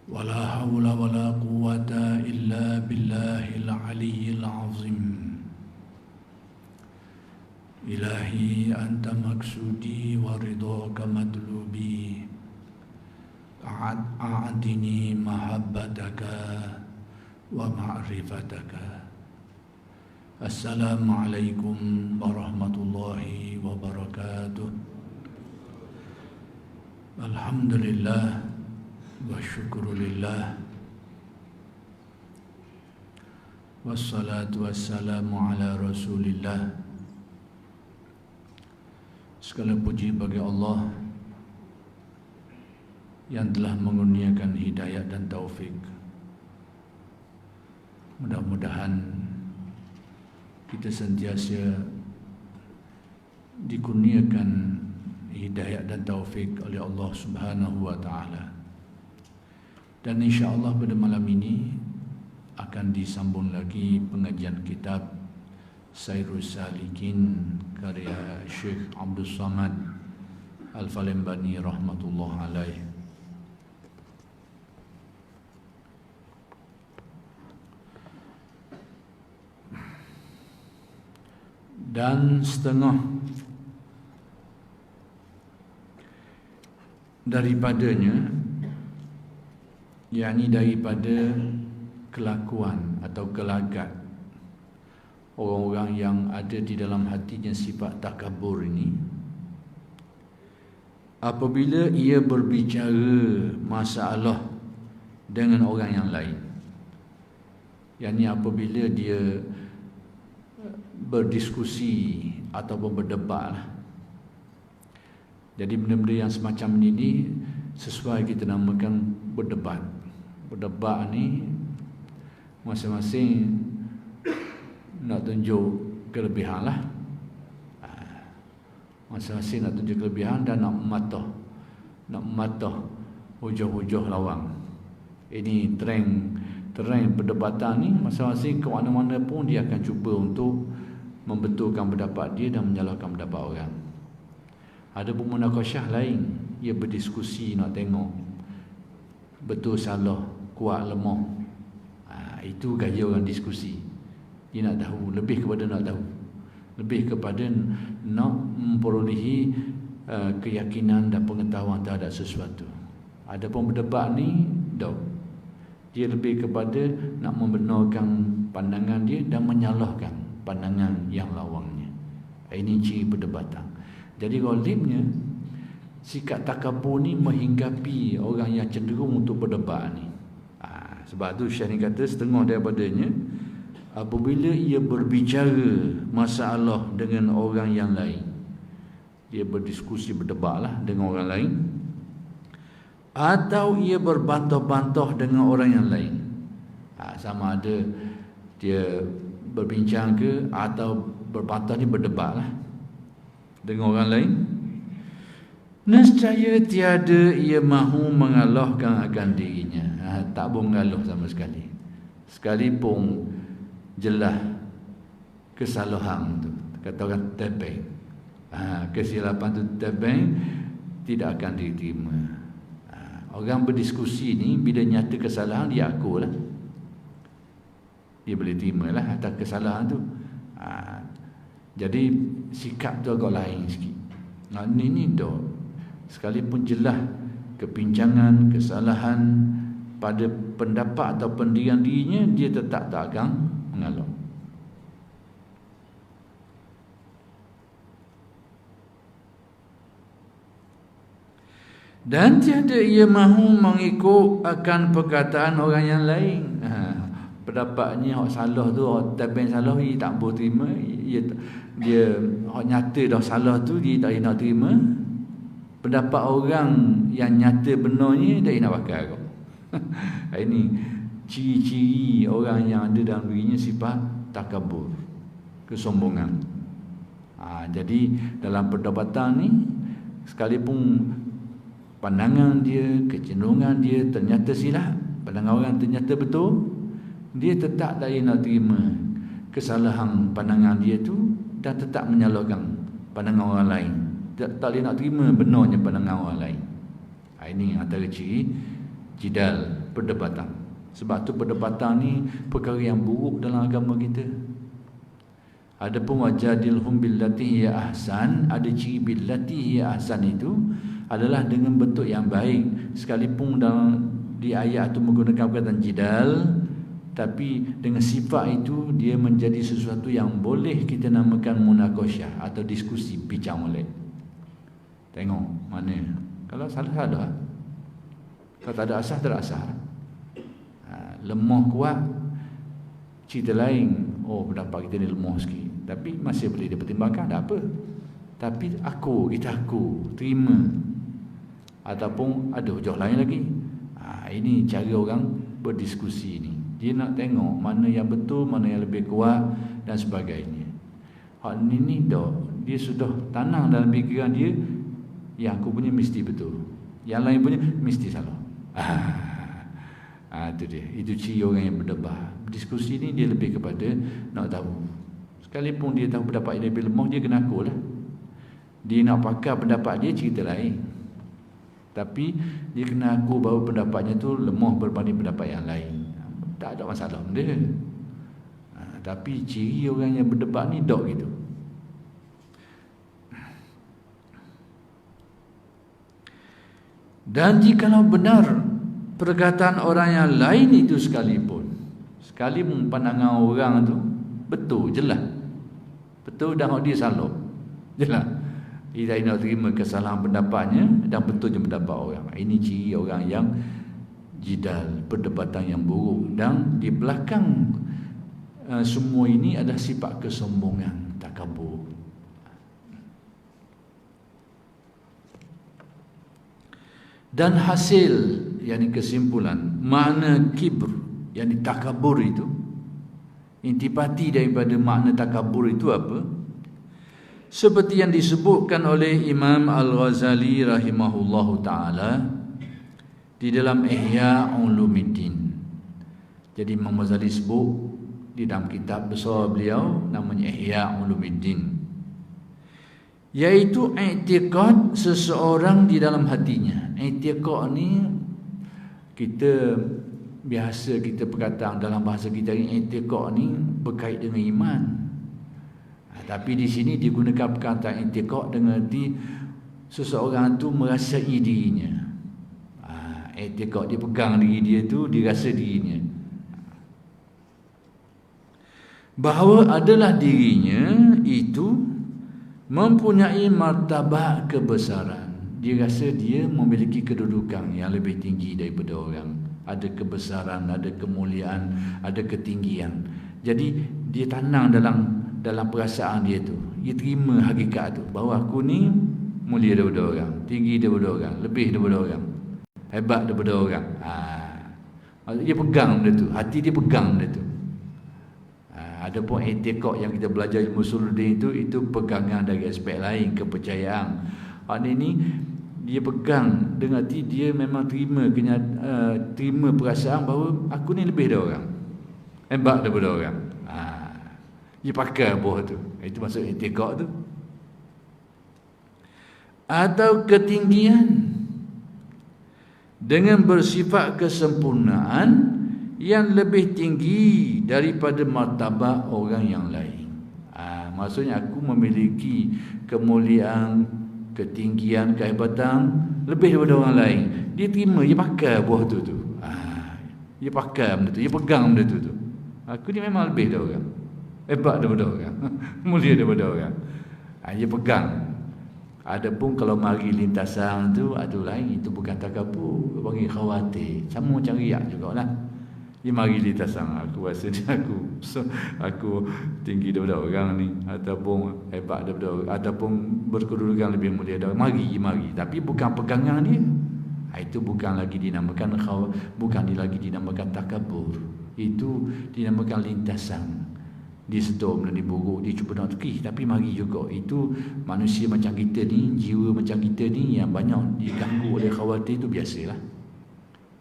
ولا حول ولا قوة إلا بالله العلي العظيم. إلهي أنت مقصودي ورضاك مطلوبي، أعطني محبتك ومعرفتك. السلام عليكم ورحمة الله وبركاته. الحمد لله والشكر لله والصلاة والسلام على رسول الله. Segala puji bagi Allah yang telah mengurniakan hidayah dan taufik. Mudah-mudahan kita sentiasa dikurniakan hidayah dan taufik oleh Allah Subhanahu wa taala. Dan insya-Allah pada malam ini akan disambung lagi pengajian kitab Sairus Salikin karya Syekh Abdul Samad Al-Falembani rahmatullah alaih. Dan setengah daripadanya, yakni daripada kelakuan atau gelagat orang-orang yang ada di dalam hatinya sifat takabur ini, apabila ia berbicara masalah dengan orang yang lain, yakni apabila dia berdiskusi ataupun berdebat lah. Jadi benda-benda yang semacam ini sesuai kita namakan berdebat. Berdebat ni masing-masing nak tunjuk kelebihan lah. Masing-masing nak tunjuk kelebihan dan nak mematah hujah-hujah lawan. Ini trend perdebatan ni, masing-masing ke mana-mana pun dia akan cuba untuk membetulkan pendapat dia dan menyalahkan pendapat orang. Ada pun munakasyah lain, ia berdiskusi nak tengok betul salah, kuat lemah. Itu gaya orang diskusi. Dia nak tahu, lebih kepada nak tahu, lebih kepada nak memperolehi keyakinan dan pengetahuan terhadap sesuatu. Ada pun berdebat ni, dia lebih kepada nak membenarkan pandangan dia dan menyalahkan pandangan yang lawangnya. Ini ciri perdebatan. Jadi ghalibnya sikap takabur ni menghinggapi orang yang cenderung untuk berdebat ni. Sebab tu Syekh ni kata setengah daripadanya, apabila ia berbicara masalah dengan orang yang lain, dia berdiskusi berdebatlah dengan orang lain, atau ia berbantah-bantah dengan orang yang lain. Sama ada dia berbincang ke atau berbantah, ni berdebatlah dengan orang lain, nescaya tiada ia mahu mengalahkan akan dirinya. Tak boleh mengalah sama sekali, sekalipun jelas kesalahan tu, kata orang tebing, kesilapan tu tebing, tidak akan diterima. Orang berdiskusi ni bila nyata kesalahan dia akulah, dia boleh terima lah atas kesalahan tu. Jadi sikap tu agak lain sikit. Ini dah sekalipun jelas kepincangan, kesalahan pada pendapat atau pendirian dirinya, dia tetap tak akan mengalah. Dan tiada ia mahu mengikut akan perkataan orang yang lain. Pendapatnya hak salah tu, hak tabeng salah, dia tak boleh terima. Dia hak nyata dah salah tu, dia tak nak terima. Pendapat orang yang nyata benarnya, dia nak pakai kau. Ini ciri-ciri orang yang ada dalam dirinya sifat takabur, kesombongan. Jadi dalam perdebatan ni, sekalipun pandangan dia, kecenderungan dia ternyata silap, pandangan orang ternyata betul, dia tetap tak nak terima kesalahan pandangan dia tu dan tetap menyalahkan pandangan orang lain. Tak boleh nak terima benarnya pandangan orang lain. Ini antara ciri jidal perdebatan. Sebab tu perdebatan ni perkara yang buruk dalam agama kita. Adapun wajadilhum billati hiya ahsan, ada ciri billati hiya ahsan itu adalah dengan bentuk yang baik. Sekalipun dalam di ayat itu menggunakan perkataan jidal, tapi dengan sifat itu dia menjadi sesuatu yang boleh kita namakan munaqasyah atau diskusi, bincang molek. Tengok mana. Kalau salah. Kalau tak ada asas, tak ada asas. Lemah kuat, cerita lain. Oh, pendapat kita ni lemah sikit, tapi masih boleh dipertimbangkan, tak apa. Tapi kita terima. Ataupun ada hujah lain lagi. Ini cara orang berdiskusi ni. Dia nak tengok mana yang betul, mana yang lebih kuat dan sebagainya. Hal ini dah dia sudah tanam dalam fikiran dia, yang aku punya mesti betul, yang lain punya mesti salah. Itu dia. Itu ciri orang yang berdebat. Diskusi ni dia lebih kepada nak tahu. Sekalipun dia tahu pendapat dia lebih lemah, dia kena aku lah. Dia nak pakai pendapat dia, cerita lain. Tapi dia kena aku bahawa pendapatnya tu lemah berbanding pendapat yang lain. Tak ada masalah dia. Tapi ciri orang yang berdebat ni dok gitu. Dan jikalau benar perkataan orang yang lain itu sekalipun pandangan orang tu betul, jelas betul, dan dia salah, jelas dia nak terima kesalahan pendapatnya dan betulnya pendapat orang. Ini ciri orang yang jidal, perdebatan yang buruk. Dan di belakang semua ini ada sifat kesombongan, takabur. Dan hasil, yakni kesimpulan, makna kibr, yakni takabur itu, intipati daripada makna takabur itu apa? Seperti yang disebutkan oleh Imam Al-Ghazali rahimahullahu ta'ala di dalam Ihya Ulumuddin. Jadi Imam Ghazali sebut di dalam kitab besar beliau namanya Ihya Ulumuddin, iaitu i'tiqad seseorang di dalam hatinya. I'tiqad ni kita biasa kita perkataan dalam bahasa kita ni, i'tiqad ni berkait dengan iman. Tapi di sini digunakan perkataan i'tiqad dengan arti seseorang tu merasai dirinya. I'tiqad dia pegang diri dia tu, dia rasa dirinya bahawa adalah dirinya itu mempunyai martabat kebesaran. Dia rasa dia memiliki kedudukan yang lebih tinggi daripada orang. Ada kebesaran, ada kemuliaan, ada ketinggian. Jadi dia tanam dalam perasaan dia tu. Dia terima hakikat tu, bahawa aku ni mulia daripada orang, tinggi daripada orang, lebih daripada orang, hebat daripada orang. Maksudnya dia pegang benda tu, hati dia pegang benda tu. Adapun i'tiqad yang kita belajar ilmu usuluddin itu pegangan dari aspek lain, kepercayaan. Ini dia pegang dengan arti dia memang terima perasaan bahawa aku ni lebih dari orang, hebat daripada orang. Dia pakai buah tu. Itu maksud i'tiqad tu. Atau ketinggian dengan bersifat kesempurnaan yang lebih tinggi daripada martabat orang yang lain. Maksudnya aku memiliki kemuliaan, ketinggian, kehebatan lebih daripada orang lain. Dia terima, dia pakai buah tu. Dia pakai benda tu, dia pegang benda tu. Aku ni memang lebih dari orang, hebat daripada orang, mulia daripada orang. Dia pegang. Adapun kalau mari lintasan tu, ada lain, itu bukan takabur, bagi khawatir. Sama macam riak jugalah. Dia mari lintasan, aku rasa ni aku tinggi daripada orang ni, ataupun hebat daripada orang, ataupun berkedudukan lebih mulia dari orang. Mari. Tapi bukan pegangan dia. Itu bukan lagi dinamakan takabur. Itu dinamakan lintasan. Dia sedar benda ni buruk, dia cuba nak tukih, tapi mari juga. Itu manusia macam kita ni, jiwa macam kita ni yang banyak diganggu oleh khawatir, itu biasalah.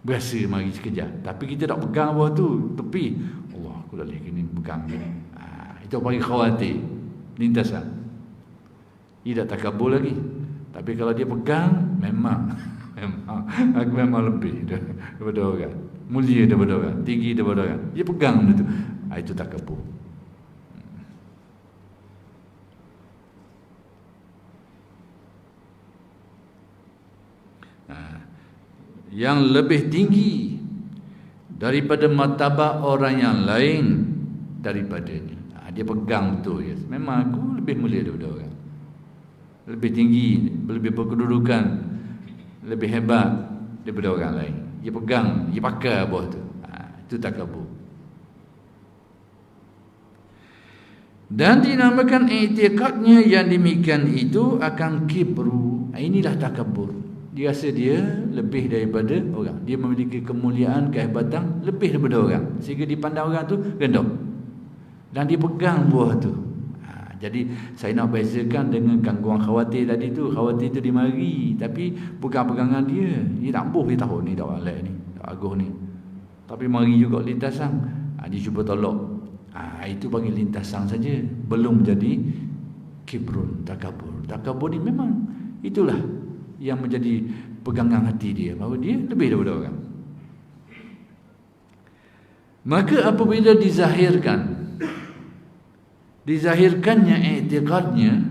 Biasa mari sekejap, tapi kita tak pegang bawah tu, tepi. Allah, aku dah kini pegang gini. Itu bagi khawatir, lintasan. Dia tak takabur lagi. Tapi kalau dia pegang, memang Aku memang lebih daripada orang, mulia daripada orang, tinggi daripada orang. Dia pegang benda tu. Itu takabur. Yang lebih tinggi daripada martabat orang yang lain daripadanya. Dia pegang betul ya. Memang aku lebih mulia daripada orang, lebih tinggi, lebih berkedudukan, lebih hebat daripada orang lain. Dia pegang, dia pakai bawah tu. Itu takabur. Dan dinamakan i'tiqadnya yang demikian itu akan kibru. Inilah takabur. Dia rasa dia lebih daripada orang. Dia memiliki kemuliaan, kehebatan lebih daripada orang, sehingga dipandang orang tu rendah. Dan dia pegang buah tu. Jadi saya nak bezakan dengan gangguan khawatir tadi tu. Khawatir tu dia mari, tapi pegang-pegangan dia. Dia tak ampuh, dia tahu ni tak walak ni, tak aguh ni. Tapi mari juga lintasan. Dia cuba tolak. Itu panggil lintasan saja. Belum jadi kibrun, takabur. Takabur ni memang itulah yang menjadi pegangan hati dia, bahawa dia lebih daripada orang. Maka apabila dizahirkannya i'tiqadnya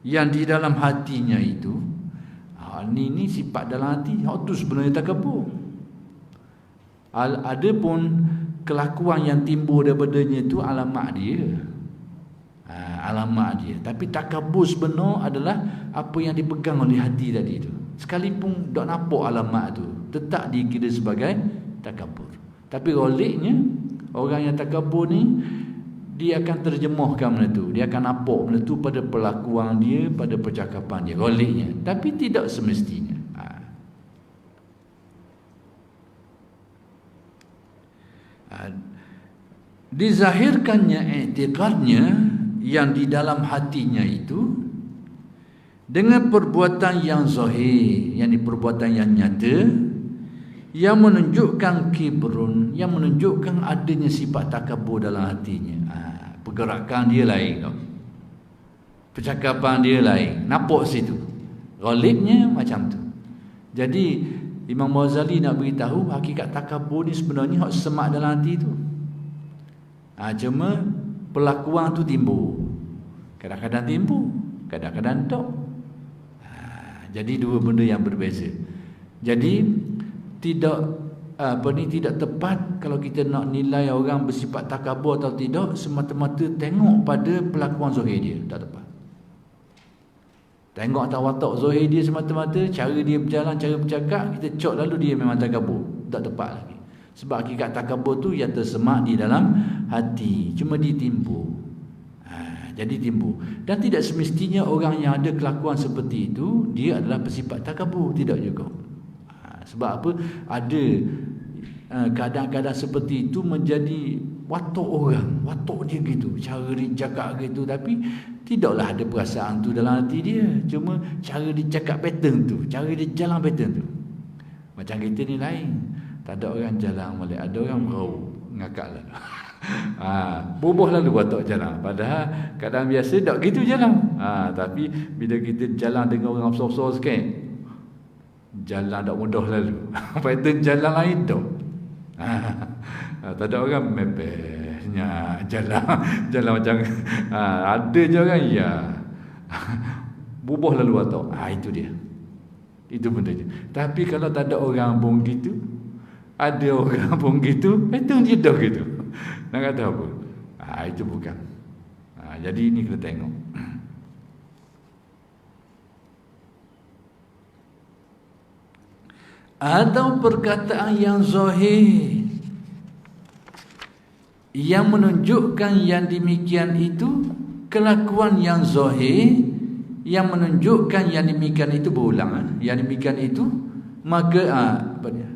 yang di dalam hatinya itu, ini sifat dalam hati, itu sebenarnya takabur. Ada pun kelakuan yang timbul daripadanya itu alamat dia. Alamat dia. Tapi takabur sebenar adalah apa yang dipegang oleh hati tadi itu. Sekalipun tak nampak alamat tu, tetap dikira sebagai takabur. Tapi roliknya, orang yang takabur ni, dia akan terjemahkan benda tu. Dia akan nampak benda tu pada perlakuan dia, pada percakapan dia, roliknya. Tapi tidak semestinya. Dizahirkannya i'tiqadnya yang di dalam hatinya itu dengan perbuatan yang zahir, yakni perbuatan yang nyata, yang menunjukkan kibrun, yang menunjukkan adanya sifat takabur dalam hatinya. Pergerakan dia lain tau, percakapan dia lain, nampak situ, ghalibnya macam tu. Jadi Imam Ghazali nak beritahu hakikat takabur ni sebenarnya hak semak dalam hati tu. Cuma perlakuan tu timbul, kadang-kadang timbul, kadang-kadang tak. Jadi dua benda yang berbeza. Jadi tidak tidak tepat kalau kita nak nilai orang bersifat takabur atau tidak semata-mata tengok pada perlakuan zahir dia. Tak tepat. Tengok atas watak zahir dia semata-mata, cara dia berjalan, cara bercakap, kita cok lalu dia memang takabur. Tak tepat lagi. Sebab hakikat takabur tu yang tersemak di dalam hati, cuma ditimbul. Jadi timbul. Dan tidak semestinya orang yang ada kelakuan seperti itu dia adalah bersifat takabur, tidak juga. Sebab apa? Ada kadang-kadang seperti itu menjadi watak orang, watak dia gitu, cara dia cakap gitu, tapi tidaklah ada perasaan tu dalam hati dia. Cuma cara dia cakap pattern tu, cara dia jalan pattern tu. Macam kita ni lain. Tak ada orang jalan balik, ada orang merau ngakak lalu. Bubuh lalu watak jalan. Padahal kadang biasa tak gitu jalan. Tapi bila kita jalan dengan orang besar-besar sikit, jalan tak mudah lalu. Pattern jalan lain tu. Tak ada orang mepesnya jalan macam ada je orang ya. Bubuh lalu watak. Itu dia. Itu benda je. Tapi kalau tak ada orang pun gitu, ada orang pun gitu, itu dia dah gitu. Nak kata apa? Itu bukan. Jadi ini kena tengok. Atau perkataan yang zahir yang menunjukkan yang demikian itu, kelakuan yang zahir yang menunjukkan yang demikian itu, berulang yang demikian itu, maka apa dia?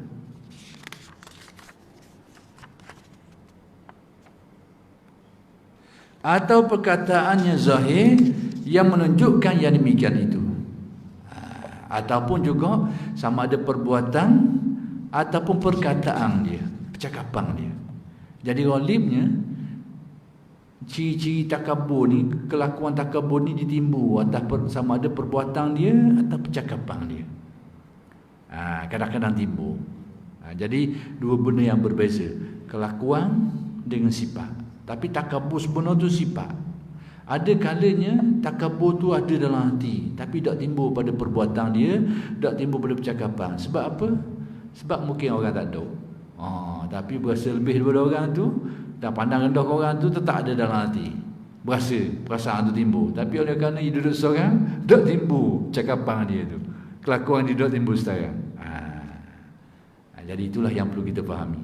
Atau perkataannya zahir yang menunjukkan yang demikian itu, ataupun juga sama ada perbuatan ataupun perkataan dia, percakapan dia. Jadi ghalibnya ciri-ciri takabur ni, kelakuan takabur ni ditimbul atas sama ada perbuatan dia atau percakapan dia. Kadang-kadang timbul. Jadi dua benda yang berbeza, kelakuan dengan sifat. Tapi takabur sebenar tu sifat. Ada kalanya takabur tu ada dalam hati, tapi tak timbul pada perbuatan dia, tak timbul pada percakapan. Sebab apa? Sebab mungkin orang tak tahu. Tapi berasa lebih daripada orang tu, dan pandang rendah orang tu tetap ada dalam hati. Berasa perasaan tu timbul. Tapi oleh kerana dia duduk seorang, tak timbul cakapan dia tu, kelakuan dia tak timbul sekarang. Jadi itulah yang perlu kita fahami.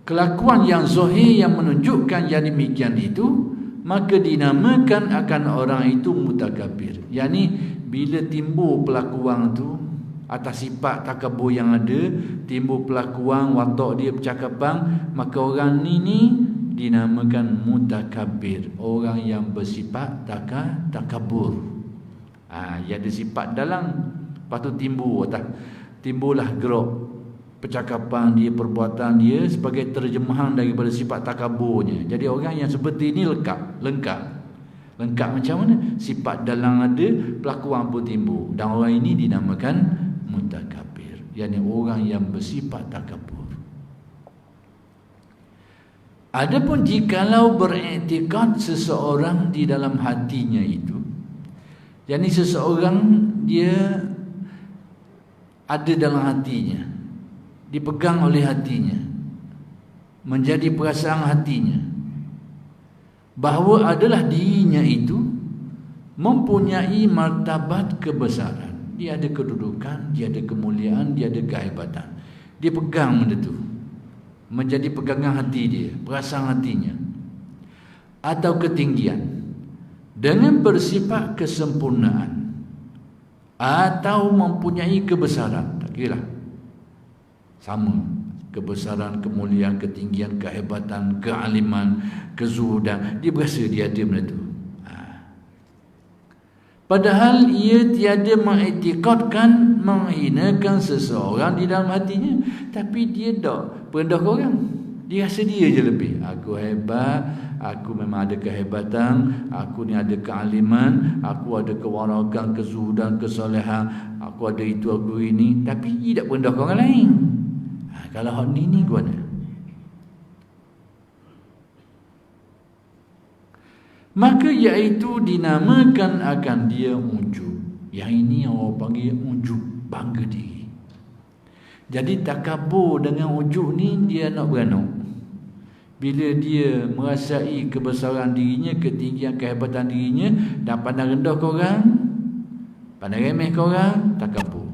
Kelakuan yang zahir yang menunjukkan yang demikian itu, maka dinamakan akan orang itu mutakabbir. Yani bila timbul pelakuan tu atas sifat takabur yang ada, timbul pelakuan watak dia percakapan, maka orang ni dinamakan mutakabbir, orang yang bersifat takabur. Ia ada sifat dalam, lepas tu timbullah gerak percakapan dia, perbuatan dia sebagai terjemahan daripada sifat takaburnya. Jadi orang yang seperti ini lengkap macam mana? Sifat dalam ada, pelakuan pun timbul, dan orang ini dinamakan mutakabbir, yakni orang yang bersifat takabur. Adapun jikalau beriktikad seseorang di dalam hatinya itu, yakni seseorang dia ada dalam hatinya, dipegang oleh hatinya, menjadi perasaan hatinya, bahawa adalah dirinya itu mempunyai martabat kebesaran. Dia ada kedudukan, dia ada kemuliaan, dia ada kehebatan. Dia pegang benda tu, menjadi pegangan hati dia, perasaan hatinya, atau ketinggian, dengan bersifat kesempurnaan, atau mempunyai kebesaran. Tak kira lah, sama, kebesaran, kemuliaan, ketinggian, kehebatan, kealiman, kezuhudan, dia berasa dia ada benda tu. Padahal ia tiada mengiktikadkan menghinakan seseorang di dalam hatinya, tapi dia tak merendah orang. Dia rasa dia je lebih. Aku hebat, aku memang ada kehebatan, aku ni ada kealiman, aku ada kewarakan, kezuhudan, kesolehan, aku ada itu, aku ini, tapi dia tak merendah orang lain. Kalau hak ni gua mana? Maka iaitu dinamakan akan dia ujub. Yang ini orang panggil ujub, bangga diri. Jadi takabur dengan ujub ni dia nak beranak. Bila dia merasai kebesaran dirinya, ketinggian kehebatan dirinya, dan pandang rendah ke orang, pandang remeh ke orang, takabur.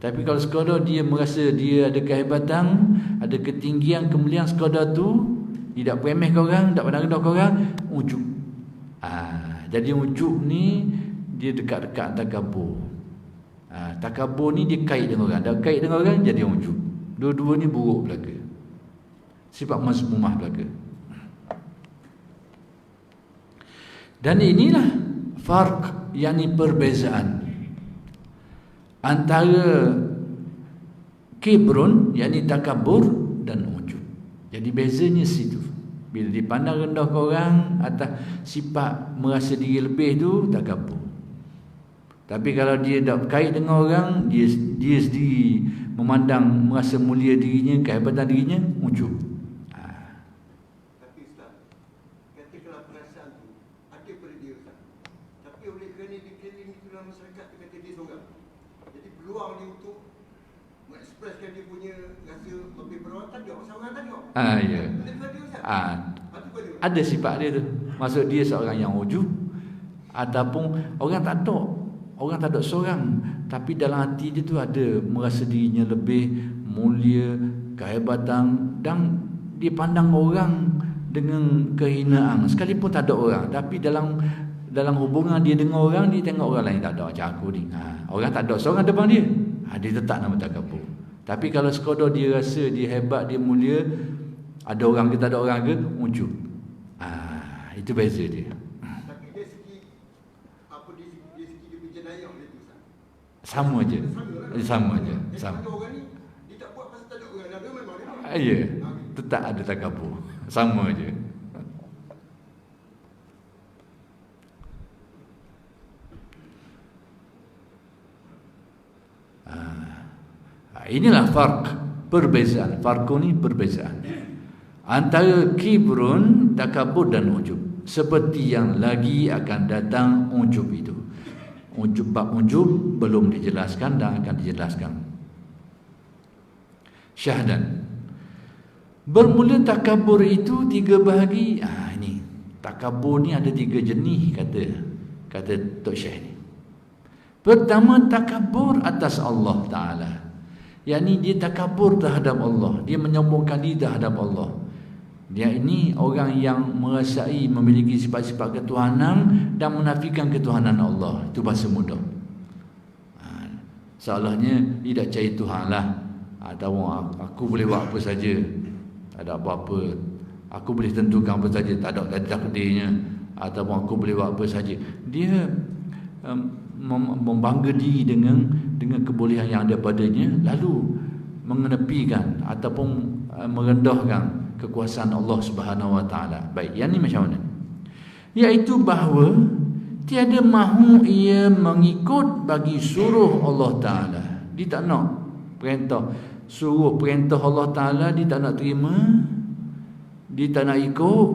Tapi kalau sekadar dia merasa dia ada kehebatan, ada ketinggian, kemuliaan, sekadar tu, tidak remeh ke orang, tak pandang rendah ke orang, ujub. Jadi ujub ni dia dekat-dekat takabur. Takabur ni dia kait dengan orang, dah kait dengan orang jadi ujub. Dua-dua ni buruk belaka, sifat mazmumah belaka. Dan inilah farq, yakni perbezaan antara kibrun, yakni takabur, dan ujub. Jadi bezanya situ. Bila dipandang rendah ke orang atas sifat merasa diri lebih tu, takabur. Tapi kalau dia tak kait dengan orang, dia sendiri memandang merasa mulia dirinya, kehebatan dirinya, ujub. Tapi Ustaz, katakanlah perasaan tu ada pada dia Ustaz, tapi oleh kerana dia keliling dalam masyarakat, dia kata dia seorang, jadi peluang dia untuk mengekspreskan dia punya rasa lebih berawat tak ada, seorang tak ada. Ya. Ada sifat dia tu. Maksud dia seorang yang ujub, ataupun orang tak ada seorang, tapi dalam hati dia tu ada merasa dirinya lebih mulia, kehebatan, dan dia pandang orang dengan kehinaan sekalipun tak ada orang. Tapi dalam hubungan dia dengan orang, dia tengok orang lain tak ada macam aku ni. Orang tak ada seorang depan dia, dia tetap nama takabur. Tapi kalau sekadar dia rasa dia hebat, dia mulia, ada orang ke tak ada orang ke, ujub. Itu beza dia. Tapi dia segi apa, dia segi dia punya jenayah dia tu Ustaz. Sama je. Sama je. Sama. Orang ni dia tak buat pasal tak ada orang, dia memang dia. Ya, tetap ada takabur. Sama je. Inilah perbezaan. Farqu ni perbezaan antara kibrun, takabur dan ujub. Seperti yang lagi akan datang ujub itu. Bab ujub belum dijelaskan dan akan dijelaskan. Syahdan. Bermula takabur itu 3 bahagi. Ini takabur ni ada 3 jenis, kata Tok Syekh ni. Pertama, takabur atas Allah Ta'ala. Yakni dia takabur terhadap Allah, dia menyombongkan diri terhadap Allah. Dia ini orang yang merasai memiliki sifat-sifat ketuhanan dan menafikan ketuhanan Allah. Itu bahasa mudah. Seolahnya dia tak cari Tuhan lah. Aku boleh buat apa saja, tak ada apa-apa. Aku boleh tentukan apa saja, tak ada takdirnya. Ataupun aku boleh buat apa saja. Dia membangga diri dengan kebolehan yang ada padanya, lalu mengenepikan ataupun merendahkan kekuasaan Allah Subhanahu Wa Taala. Baik, yang ni macam mana? Iaitu bahawa tiada mahu ia mengikut bagi suruh Allah Taala. Dia tak nak suruh perintah Allah Taala, dia tak nak terima, dia tak nak ikut,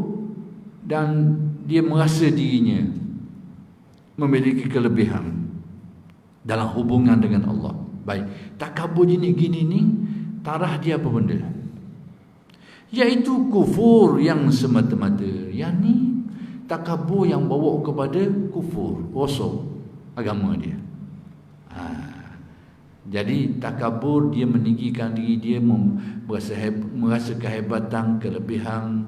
dan dia merasa dirinya memiliki kelebihan dalam hubungan dengan Allah. Baik, takabur jenis gini ni, tarah dia apa benda? Iaitu kufur yang semata-mata. Yang ni takabur yang bawa kepada kufur, rosak agama dia. Jadi takabur, dia meninggikan diri dia, merasa kehebatan, kelebihan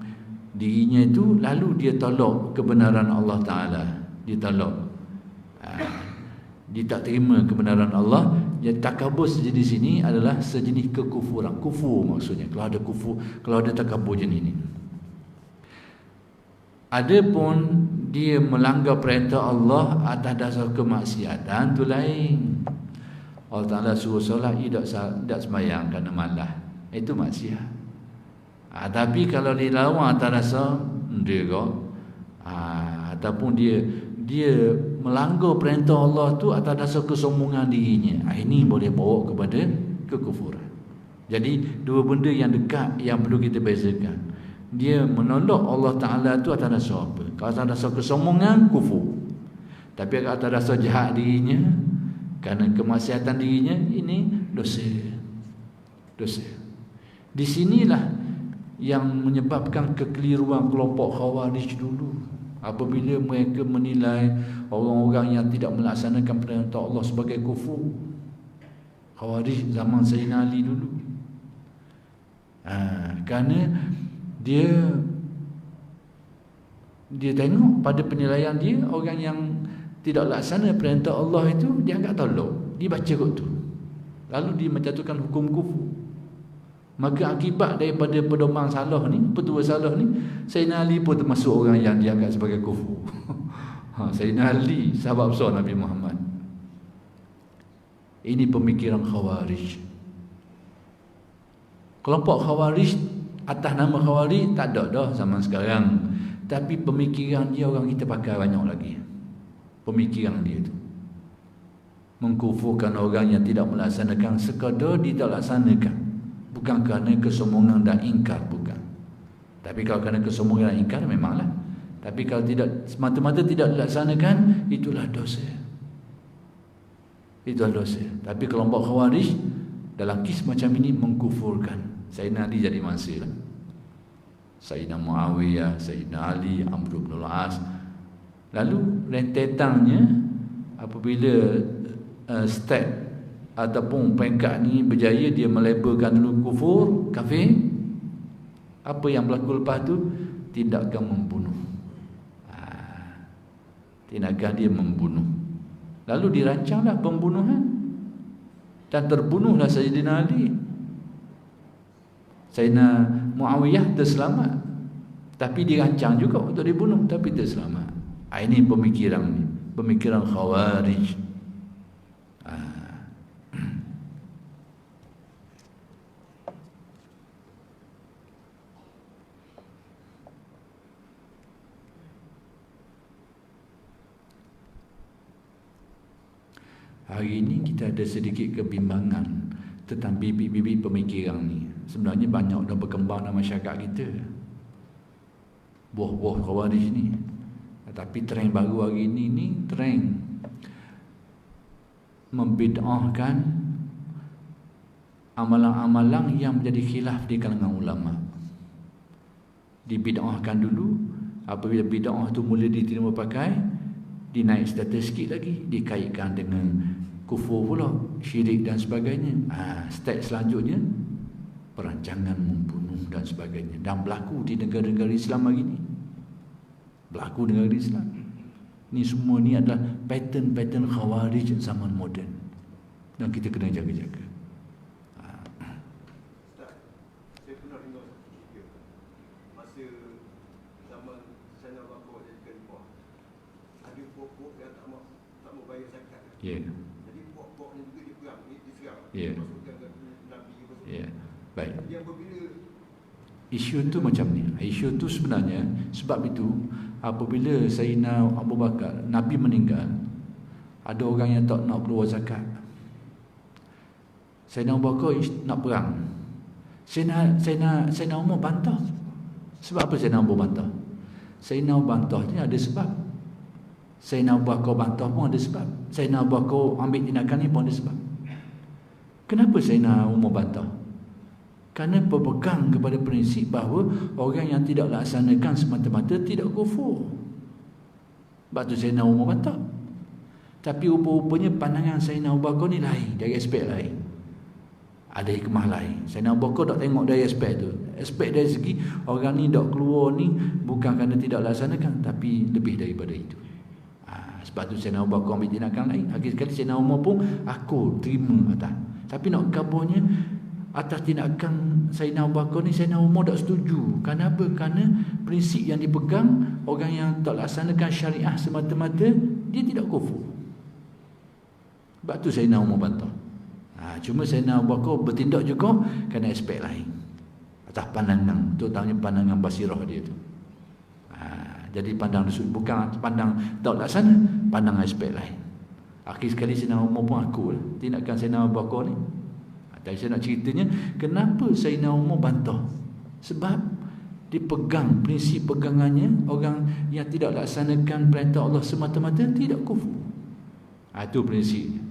dirinya itu, lalu dia tolak kebenaran Allah Ta'ala. Dia tolak, dia tak terima kebenaran Allah. Jadi takabur sejenis ini adalah sejenis kekufuran. Kufur maksudnya, kalau ada kufur, kalau ada takabur jenis ini. Adapun dia melanggar perintah Allah atas dasar kemaksiatan, tu lain. Allah Ta'ala suruh solat, dia tak sembahyang kerana malas, itu maksiat. Tapi kalau dia lawan atas dasar dia ataupun dia melanggar perintah Allah tu atas dasar kesombongan dirinya, ini boleh bawa kepada kekufuran. Jadi dua benda yang dekat yang perlu kita bezakan. Dia menolak Allah Ta'ala tu atas dasar apa? Kalau atas dasar kesombongan, kufur. Tapi kalau atas dasar jahat dirinya, kerana kemaksiatan dirinya, ini dosa. Di sinilah yang menyebabkan kekeliruan kelompok Khawarij dulu. Apabila mereka menilai orang-orang yang tidak melaksanakan perintah Allah sebagai kufur. Khawarij zaman Sayyidina Ali dulu. Kerana dia tengok pada penilaian dia, orang yang tidak laksana perintah Allah itu dia anggap tolak, dia baca kot tu, lalu dia menjatuhkan hukum kufur. Maka akibat daripada pedoman salah ni, petua salah ni, Sayyidina Ali pun termasuk orang yang dianggap sebagai kufur. Sayyidina Ali, sahabat besar Nabi Muhammad. Ini pemikiran Khawarij. Kelompok Khawarij atas nama Khawarij tak ada dah zaman sekarang, tapi pemikiran dia orang kita pakai banyak lagi. Pemikiran dia tu mengkufurkan orang yang tidak melaksanakan sekadar dia tak laksanakan, bukan kerana kesombongan dan ingkar, bukan. Tapi kalau kerana kesombongan dan ingkar memanglah. Tapi kalau tidak, semata-mata tidak dilaksanakan, itulah dosa. Itulah dosa. Tapi kelompok Khawarij dalam kes macam ini mengkufurkan. Sayyidina Ali jadi mangsa lah. Sayyidina Muawiyah, Sayyidina Ali, Amr bin al-As. Lalu rentetannya, apabila step ataupun peringkat ni berjaya, dia melabelkan dulu kufur, kafir. Apa yang berlaku lepas tu? Tindakan membunuh. Tindakan dia membunuh. Lalu dirancanglah pembunuhan, dan terbunuhlah Sayyidina Ali. Sayyidina Muawiyah terselamat, tapi dirancang juga untuk dibunuh, tapi terselamat. Ini pemikiran Khawarij. Hari ini kita ada sedikit kebimbangan tentang bibit-bibit pemikiran ni. Sebenarnya banyak dah berkembang dalam masyarakat kita, buah-buah Khawarij ni. Tapi trend baru hari ni trend membid'ahkan amalan-amalan yang menjadi khilaf di kalangan ulama. Dibid'ahkan dulu, apabila bid'ah tu mula diterima pakai, dinaik status sikit lagi, dikaitkan dengan kufur pula, syirik dan sebagainya. Step selanjutnya perancangan membunuh dan sebagainya, dan berlaku di negara-negara Islam hari ni. Berlaku di negara Islam. Ni semua ni adalah pattern-pattern Khawarij zaman moden, dan kita kena jaga-jaga. Ustaz, saya pernah dengar satu cerita. Masa zaman Sayyidina Abu Bakar jadi khalifah, ada pokok yang tak mau bayar zakat. Ya. Jadi pokok ni juga diperang, diserang. Ya. Masukkan ke Nabi ke masuk. Ya. Baik. Yang apabila Isu tu macam ni. Isu tu sebenarnya, sebab itu apabila Sayyidina Abu Bakar, Nabi meninggal, ada orang yang tak nak keluar zakat. Sayyidina Abu Bakar nak perang. Sayyidina Umar bantah. Sebab apa Sayyidina Abu bantah? Sayyidina Abu bantah ni ada sebab. Sayyidina Abu Bakar bantah pun ada sebab. Sayyidina Abu Bakar ambil tindakan ni pun ada sebab. Kenapa Sayyidina Umar bantah? Kerana berpegang kepada prinsip bahawa orang yang tidak laksanakan semata-mata tidak kufur. Sebab tu Sayyidina Umar bantah. Tapi rupa-rupanya pandangan Sayyidina Abu Bakar ni lain, dari aspek lain. Ada hikmah lain. Sayyidina Abu Bakar tak tengok dari aspek tu. Aspek dari segi orang ni tak keluar ni bukan kerana tidak laksanakan, tapi lebih daripada itu. Sebab tu Sayyidina Abu Bakar ambil tindakan lain. Akhir sekali Sayyidina Umar pun aku terima atas. Tapi nak kabarnya atas tindakan Sayyidina Abu Bakar ni, Sayyidina Umar tak setuju. Kenapa? Kerana prinsip yang dipegang, orang yang tak laksanakan syariah semata-mata, dia tidak kufur. Sebab tu Sayyidina Umar bantah. Cuma Sayyidina Abu Bakar bertindak juga kerana aspek lain, atas pandangan, terutamanya pandangan basirah dia tu. Jadi pandang bukan pandang tak laksana, pandang aspek lain. Akhir sekali Sayyidina Umar pun akul tindakan Sayyidina Abu Bakar ni. Tapi saya nak ceritanya kenapa Sayyidina Umar bantah. Sebab dipegang prinsip pegangannya, orang yang tidak laksanakan perintah Allah semata-mata tidak kufur. Itu prinsipnya.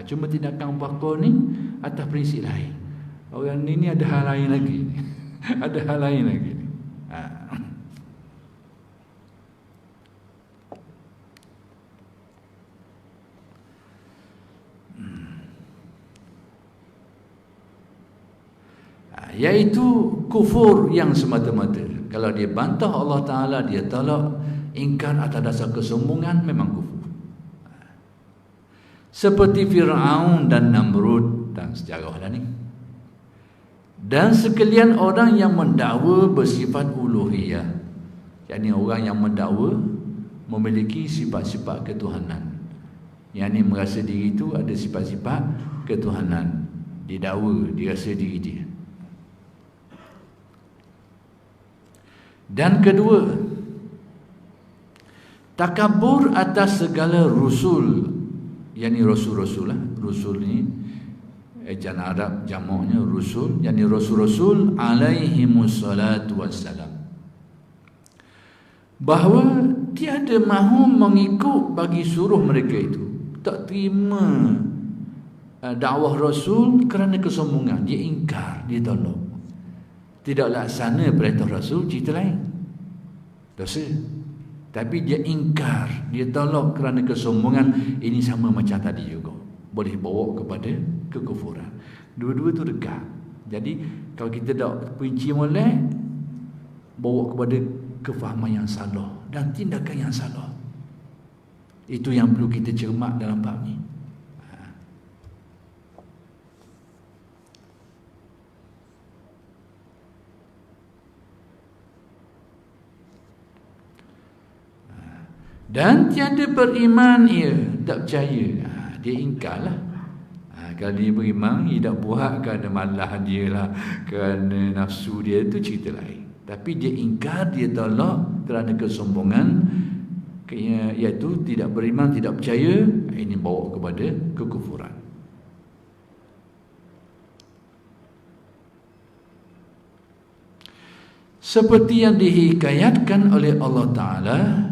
Cuma tindakan Abu Bakar ni atas prinsip lain. Orang ni ada hal lain lagi. Ada hal lain lagi. Iaitu kufur yang semata-mata. Kalau dia bantah Allah Ta'ala, dia tolak, ingkar atas dasar kesombongan, memang kufur. Seperti Fir'aun dan Namrud dan sejarah dah ni. Dan sekalian orang yang mendakwa bersifat uluhiyah, yakni orang yang mendakwa memiliki sifat-sifat ketuhanan, yakni merasa diri itu ada sifat-sifat ketuhanan, didakwa, dirasa diri dia. Dan kedua, takabur atas segala rusul, yakni rasul-rasul lah. Rusul ni ejaan Arab jamaknya rusul, yakni rasul-rasul alaihimus salatu wassalam, bahawa tiada mahu mengikut bagi suruh mereka itu. Tak terima dakwah rasul kerana kesombongan, dia ingkar, dia tolak. Tidak laksana perintah Rasul, cerita lain, dosa. Tapi dia ingkar, dia tolak kerana kesombongan. Ini sama macam tadi juga, boleh bawa kepada kekufuran. Dua-dua tu dekat. Jadi kalau kita tak perinci molek, bawa kepada kefahaman yang salah dan tindakan yang salah. Itu yang perlu kita cermat dalam bab ni. Dan tiada beriman ia, tak percaya, dia ingkar lah. Kalau dia beriman, dia tak buat kerana malah dia lah, kerana nafsu dia, tu cerita lain. Tapi dia ingkar, dia tolak kerana kesombongan, iaitu tidak beriman, tidak percaya. Ini bawa kepada kekufuran. seperti yang dihikayatkan oleh Allah Ta'ala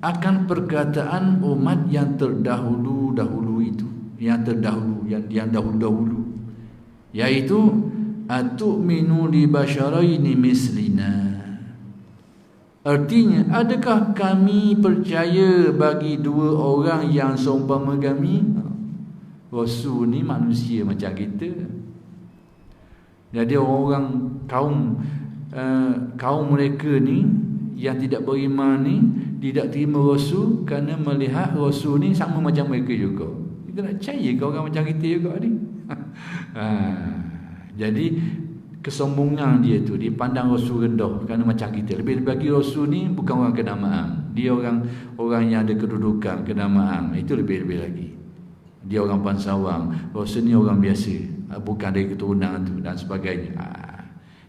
akan perkataan umat yang terdahulu-dahulu itu, yang dahulu-dahulu, yaitu atu'minu li basyaraini mislina. Artinya, adakah kami percaya bagi dua orang yang seumpama kami? Rasul ni manusia macam kita. Jadi orang kaum mereka ni yang tidak beriman ni tidak terima Rasul kerana melihat Rasul ni sama macam mereka juga. Kita nak percaya ke orang macam kita juga ni? Jadi kesombongan dia tu dipandang Rasul rendah kerana macam kita. Lebih bagi Rasul ni bukan orang kenamaan. Dia orang yang ada kedudukan kenamaan. Itu lebih-lebih lagi. Dia orang bangsawan. Rasul ni orang biasa, bukan dari keturunan tu dan sebagainya.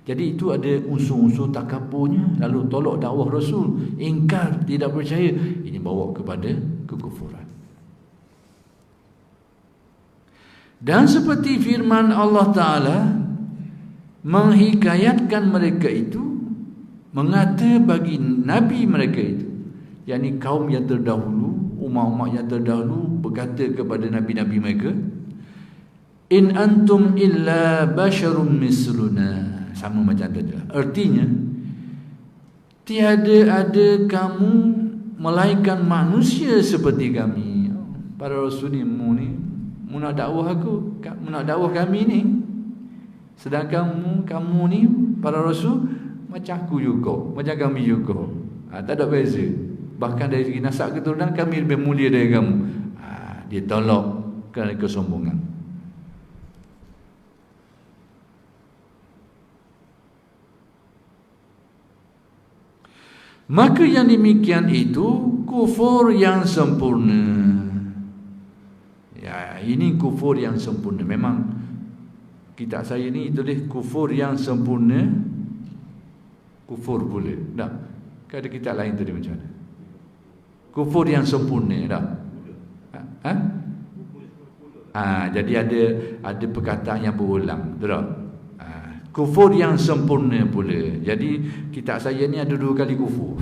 Jadi itu ada unsur-unsur takaburnya. Lalu tolak dakwah Rasul, ingkar, tidak percaya. Ini bawa kepada kekufuran. Dan seperti firman Allah Ta'ala menghikayatkan mereka itu, mengata bagi Nabi mereka itu, yakni kaum yang terdahulu, umat-umat yang terdahulu, berkata kepada Nabi-Nabi mereka, in antum illa basyarum misluna. Sama macam tadi. Artinya, tiada ada kamu melainkan manusia seperti kami. Para Rasul ni, mu nak dakwah aku, mu nak dakwah kami ni. Sedangkan kamu ni, para Rasul, macam aku juga, macam kami juga. Tak ada beza. Bahkan dari segi nasab keturunan, kami lebih mulia dari kamu. Dia tolak kerana kesombongan. Maka yang demikian itu kufur yang sempurna. Ya, ini kufur yang sempurna. Memang kitab saya ni tulis kufur yang sempurna. Kufur pula. Tak. Ada kitab lain tadi macam mana? Kufur yang sempurna, tak? Jadi ada perkataan yang berulang, betul tak? Kufur yang sempurna pula. Jadi kitab saya ni ada 2 kali kufur.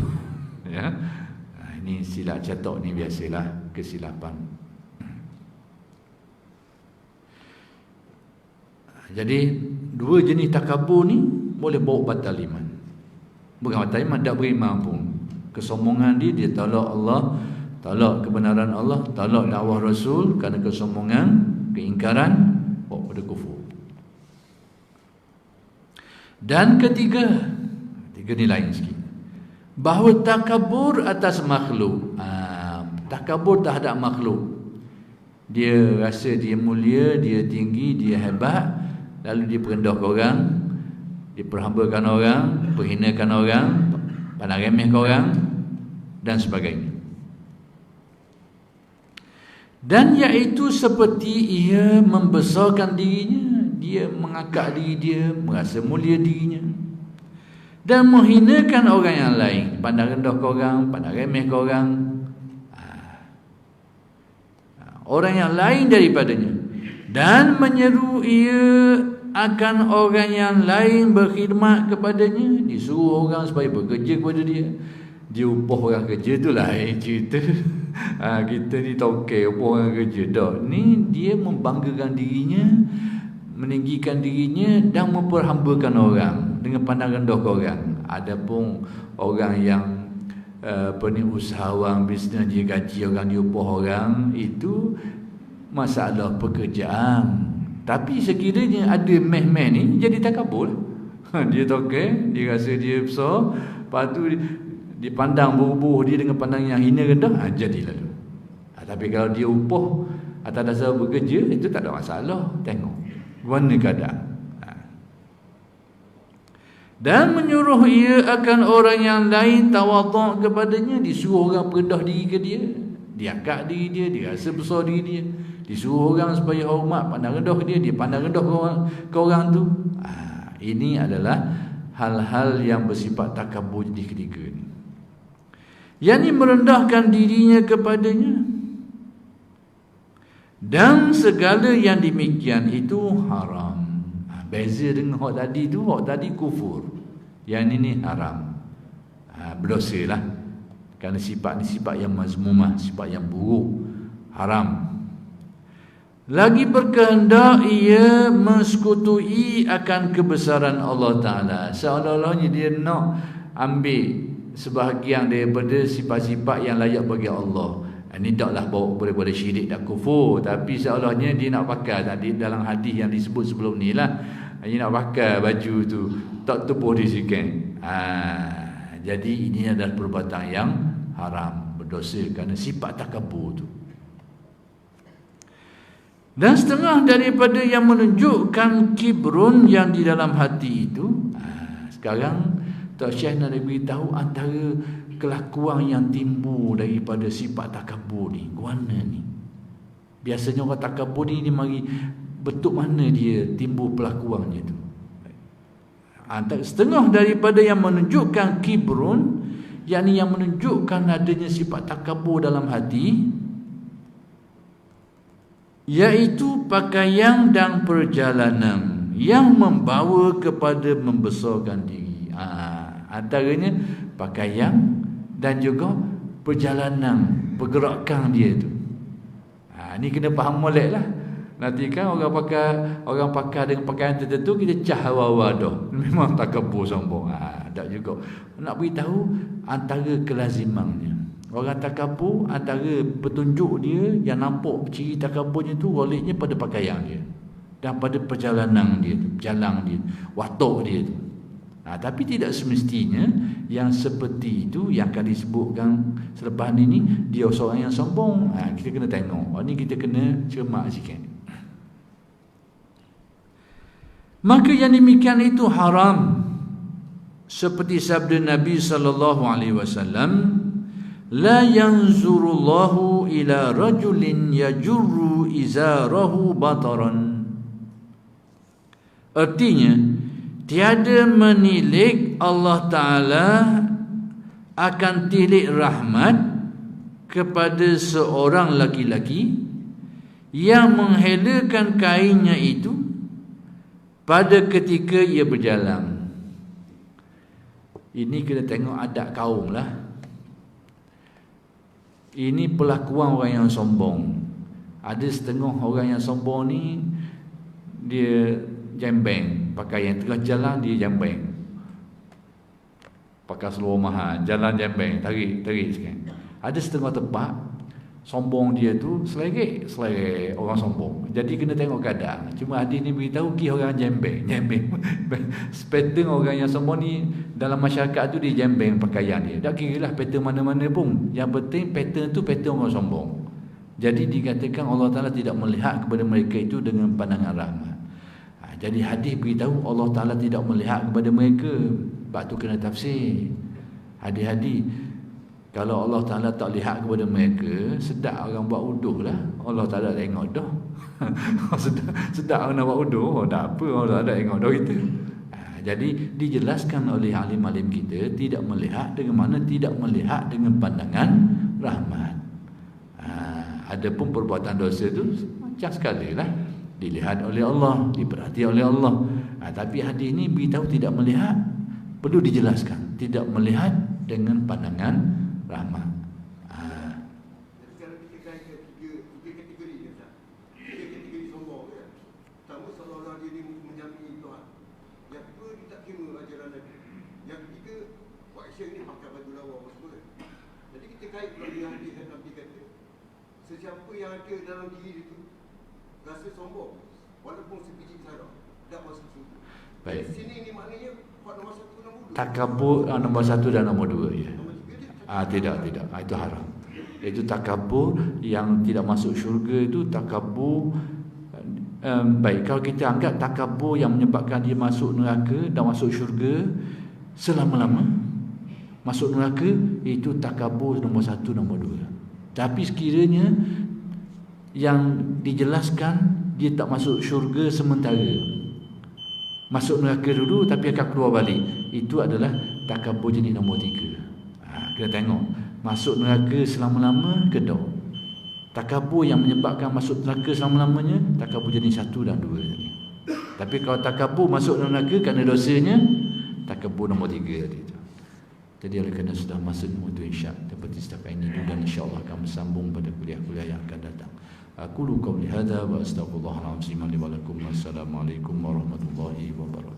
Ya. Ini silap cetak ni biasalah, kesilapan. Jadi 2 jenis takabur ni boleh bawa batal iman. Bukan batal iman, tak beriman pun. Kesombongan dia tolak Allah, tolak kebenaran Allah, tolak dakwah Rasul kerana kesombongan, keingkaran, bawa pada kufur. Dan ketiga ni lain sikit, bahawa takabur atas makhluk, takabur terhadap makhluk. Dia rasa dia mulia, dia tinggi, dia hebat, lalu dia merendahkan orang, dia perhambakan orang, perhinakan orang, pandang remehkan orang dan sebagainya. Dan iaitu seperti ia membesarkan dirinya, dia mengangkat diri dia, merasa mulia dirinya, dan menghinakan orang yang lain, pandang rendah ke orang, pandang remeh ke orang, orang yang lain daripadanya, dan menyeru ia akan orang yang lain berkhidmat kepadanya, disuruh orang supaya bekerja kepada dia. Dia upah orang kerja tu lain cerita. Kita ni tokek upah orang kerja. Tak, ni dia membanggakan dirinya, meninggikan dirinya dan memperhambakan orang dengan pandang rendah ke orang. Adapun orang yang usahawan bisnes, dia gaji orang, dia upah orang, itu masalah pekerjaan. Tapi sekiranya ada meh-meh ni, jadi takabur. Dia tokek, dia rasa dia besar, lepas tu dipandang buruh-buruh dia dengan pandang yang hina rendah, jadi lalu. Tapi kalau dia upah atas dasar bekerja, itu tak ada masalah. Tengok mana keadaan. Dan menyuruh ia akan orang yang lain tawaduk kepadanya, disuruh orang merendah diri ke dia, diangkat diri dia, dia rasa besar diri dia, disuruh orang supaya hormat, pandang rendah ke dia, dia pandang rendah ke orang tu. Ini adalah hal-hal yang bersifat takabur jenis ketiga ni, yakni merendahkan dirinya kepadanya. Dan segala yang demikian itu haram. Beza dengan hak tadi tu, hak tadi kufur. yang ini haram. Berdosa lah. Kerana sifat ni sifat yang mazmumah, sifat yang buruk, haram. Lagi berkehendak ia mensekutui akan kebesaran Allah Ta'ala. Seolah-olahnya dia nak ambil sebahagian daripada sifat-sifat yang layak bagi Allah. Ini taklah bawa kepada syirik dan kufur. Tapi seolahnya dia nak pakai tadi dalam hadis yang disebut sebelum ni lah. Dia nak pakai baju tu, tak tubuh dia sikit. Jadi ini adalah perbuatan yang haram, berdosa kerana sifat takabur tu. Dan setengah daripada yang menunjukkan kibrun yang di dalam hati itu. Sekarang Tok Syekh nak beritahu antara kelakuan yang timbul daripada sifat takabur ni. Guana ni. Biasanya orang takabur ni dia mari bentuk mana dia timbul pelakuannya tu. Setengah daripada yang menunjukkan kibrun, yakni yang menunjukkan adanya sifat takabur dalam hati, iaitu pakaian dan perjalanan yang membawa kepada membesarkan diri. Antaranya pakaian dan juga perjalanan, pergerakan dia tu. Ni kena faham molek lah. Nanti kan orang pakai dengan pakaian tertentu, kita cah awal-awal dah. Memang takabur sombong. Tak juga. Nak beritahu antara kelazimannya. Orang takabur, antara petunjuk dia yang nampak ciri takaburnya tu goleknya pada pakaian dia dan pada perjalanan dia, jalan dia, watak dia tu. Tapi tidak semestinya yang seperti itu yang akan disebutkan selepas ini dia seorang yang sombong. Kita kena tengok. Ini kita kena cermat sikit. Maka yang demikian itu haram. Seperti sabda Nabi sallallahu alaihi wasallam, la yanzurullahu ila rajulin yajurru izarahu bataran. Artinya, tiada menilik Allah Ta'ala akan tilik rahmat kepada seorang laki-laki yang menghelakan kainnya itu pada ketika ia berjalan. Ini kena tengok adat kaum lah. Ini pelakuan orang yang sombong. Ada setengah orang yang sombong ni, dia jembeng, pakaian tengah jalan dia jembeng, pakai seluar mahal, jalan jembeng, tarik sikit. Ada setengah tempat sombong dia tu selerek orang sombong. Jadi kena tengok keadaan. Cuma hadis ni beritahu orang jembeng. Pattern orang yang sombong ni dalam masyarakat tu dia jembeng pakaian dia. Tak kira lah pattern mana-mana pun. Yang penting pattern tu pattern orang sombong. Jadi dikatakan Allah Ta'ala tidak melihat kepada mereka itu dengan pandangan rahmat. Jadi hadis beritahu Allah Ta'ala tidak melihat kepada mereka. Sebab tu kena tafsir hadis-hadis. Kalau Allah Ta'ala tak lihat kepada mereka, sedap orang buat uduh lah. Allah Ta'ala tengok dah. sedap orang nak buat uduh, tak apa, Allah Ta'ala tengok dah kita. Jadi dijelaskan oleh alim-alim kita, tidak melihat dengan mana tidak melihat dengan pandangan rahmat. Adapun perbuatan dosa itu macam sekali lah, dilihat oleh Allah, diperhati oleh Allah. Tapi hadis ini beritahu tidak melihat, perlu dijelaskan, tidak melihat dengan pandangan rahmat. Kalau kita kaitkan tiga kategori dia, tiga kategori sombong dia. Pertama, seolah-olah dia menyamai Tuhan. Yang kedua, dia tak terima ajaran Nabi. Yang ketiga, buat action ni pakai baju lawa apa semua. Jadi kita kait kalau dia hadis dan Nabi kata, sesiapa yang ada dalam diri itu rasa sombong, walaupun sebiji sarah, tak masuk surga. Baik. Sini ni maknanya nombor 1, nombor 2. Takabur nombor 1 dan nombor 2 ya. Tidak. Itu haram. Itu takabur yang tidak masuk syurga. Itu takabur. Baik, kalau kita anggap takabur yang menyebabkan dia masuk neraka dan masuk syurga selama-lama, masuk neraka, itu takabur nombor 1, nombor 2. Tapi sekiranya yang dijelaskan dia tak masuk syurga sementara, masuk neraka dulu tapi akan keluar balik, itu adalah takabur jenis nombor 3. Kita tengok masuk neraka selama-lama ke tak. Takabur yang menyebabkan masuk neraka selama-lamanya, takabur jenis 1 dan 2 tadi. Tapi kalau takabur masuk neraka kerana dosanya, takabur nombor 3 tadi tu. Jadi oleh kerana sudah masuk mutu insya dapat setakat ini dulu, dan insya-Allah akan bersambung pada kuliah-kuliah yang akan datang. Aku qauli hadza wa astaghfirullahal azim li wa lakum. Wassalamualaikum warahmatullahi wabarakatuh.